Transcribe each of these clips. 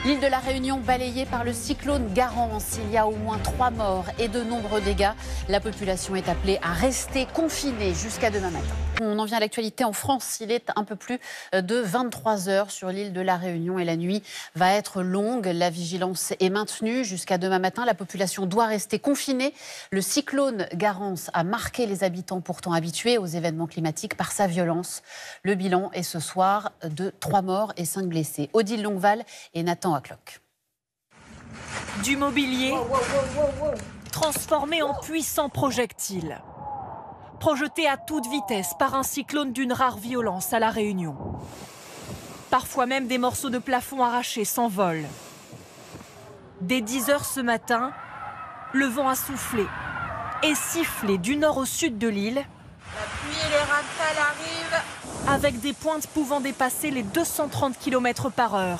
L'île de la Réunion balayée par le cyclone Garance. Il y a au moins 3 morts et de nombreux dégâts. La population est appelée à rester confinée jusqu'à demain matin. On en vient à l'actualité en France. Il est un peu plus de 23 heures sur l'île de la Réunion et la nuit va être longue. La vigilance est maintenue jusqu'à demain matin. La population doit rester confinée. Le cyclone Garance a marqué les habitants pourtant habitués aux événements climatiques par sa violence. Le bilan est ce soir de 3 morts et 5 blessés. Odile Longval et Nathan Acloc. Du mobilier transformé en puissants projectiles. Projeté à toute vitesse par un cyclone d'une rare violence à La Réunion. Parfois même des morceaux de plafond arrachés s'envolent. Dès 10 heures ce matin, le vent a soufflé et sifflé du nord au sud de l'île. La pluie et les rafales arrivent. Avec des pointes pouvant dépasser les 230 km/h.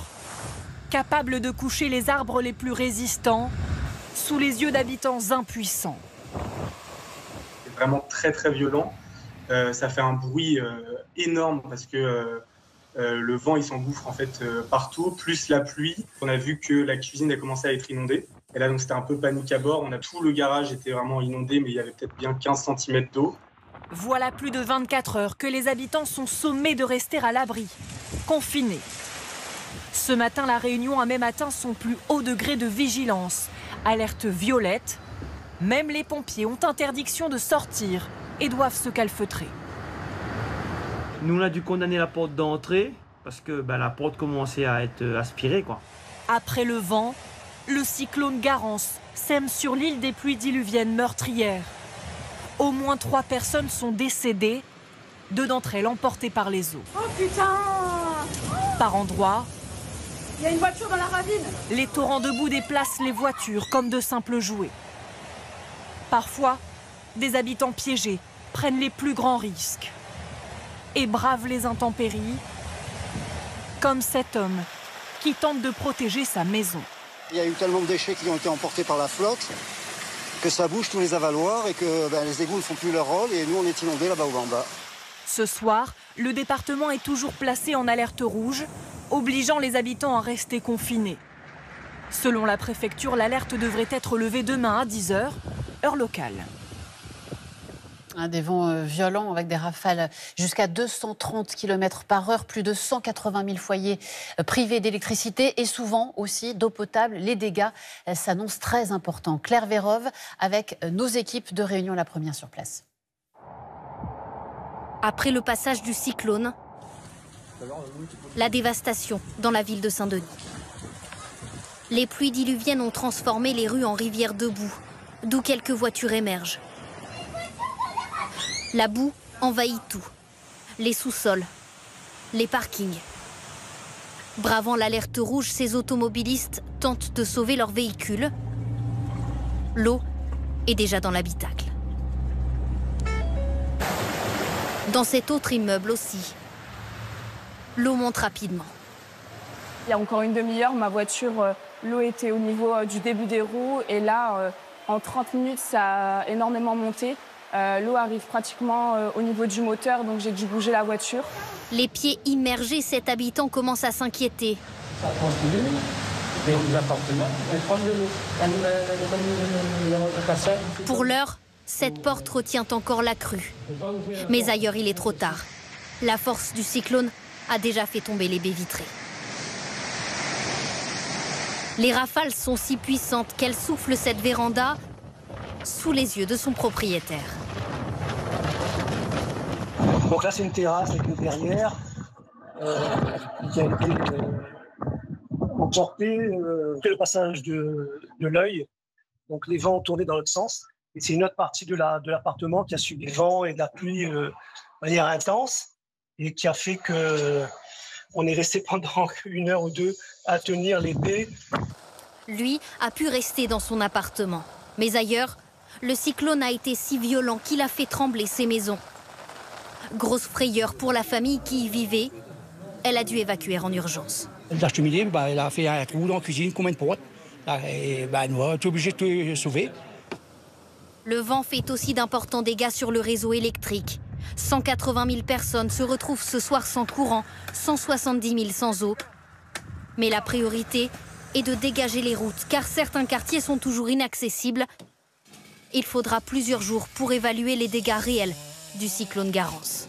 Capables de coucher les arbres les plus résistants sous les yeux d'habitants impuissants. C'est vraiment très très violent. Ça fait un bruit énorme parce que le vent il s'engouffre en fait partout, plus la pluie. On a vu que la cuisine a commencé à être inondée. Et là donc c'était un peu panique à bord. Tout le garage était vraiment inondé, mais il y avait peut-être bien 15 cm d'eau. Voilà plus de 24 heures que les habitants sont sommés de rester à l'abri, confinés. Ce matin, La Réunion a même atteint son plus haut degré de vigilance. Alerte violette. Même les pompiers ont interdiction de sortir et doivent se calfeutrer. Nous, on a dû condamner la porte d'entrée parce que la porte commençait à être aspirée, quoi. Après le vent, le cyclone Garance sème sur l'île des pluies diluviennes meurtrières. Au moins 3 personnes sont décédées, 2 d'entre elles emportées par les eaux. Oh putain! Par endroits, il y a une voiture dans la ravine. Les torrents de boue déplacent les voitures comme de simples jouets. Parfois, des habitants piégés prennent les plus grands risques et bravent les intempéries, comme cet homme qui tente de protéger sa maison. Il y a eu tellement de déchets qui ont été emportés par la flotte que ça bouge tous les avaloirs et que les égouts ne font plus leur rôle et nous on est inondés là-bas au bas. Ce soir, le département est toujours placé en alerte rouge, obligeant les habitants à rester confinés. Selon la préfecture, l'alerte devrait être levée demain à 10 h, heure locale. Des vents violents avec des rafales jusqu'à 230 km/h, plus de 180 000 foyers privés d'électricité et souvent aussi d'eau potable. Les dégâts s'annoncent très importants. Claire Vérove avec nos équipes de Réunion, la première sur place. Après le passage du cyclone, la dévastation dans la ville de Saint-Denis. Les pluies diluviennes ont transformé les rues en rivières de boue, d'où quelques voitures émergent. La boue envahit tout, les sous-sols, les parkings. Bravant l'alerte rouge, ces automobilistes tentent de sauver leur véhicule. L'eau est déjà dans l'habitacle. Dans cet autre immeuble aussi, l'eau monte rapidement. Il y a encore une demi-heure, ma voiture, l'eau était au niveau du début des roues. Et là, en 30 minutes, ça a énormément monté. L'eau arrive pratiquement au niveau du moteur, donc j'ai dû bouger la voiture. Les pieds immergés, cet habitant commence à s'inquiéter. Pour l'heure, cette porte retient encore la crue. Mais ailleurs, il est trop tard. La force du cyclone a déjà fait tomber les baies vitrées. Les rafales sont si puissantes qu'elles soufflent cette véranda sous les yeux de son propriétaire. Donc là, c'est une terrasse avec une verrière qui a été emportée après le passage de l'œil. Donc les vents ont tourné dans l'autre sens. Et c'est une autre partie de l'appartement qui a subi des vents et de la pluie de manière intense et qui a fait qu'on est resté pendant 1 heure ou 2 à tenir les baies. Lui a pu rester dans son appartement. Mais ailleurs, le cyclone a été si violent qu'il a fait trembler ses maisons. Grosse frayeur pour la famille qui y vivait. Elle a dû évacuer en urgence. La cheminée, elle a fait un trou dans la cuisine, combien de portes. Et nous a été obligés de sauver. Le vent fait aussi d'importants dégâts sur le réseau électrique. 180 000 personnes se retrouvent ce soir sans courant, 170 000 sans eau. Mais la priorité et de dégager les routes, car certains quartiers sont toujours inaccessibles. Il faudra plusieurs jours pour évaluer les dégâts réels du cyclone Garance.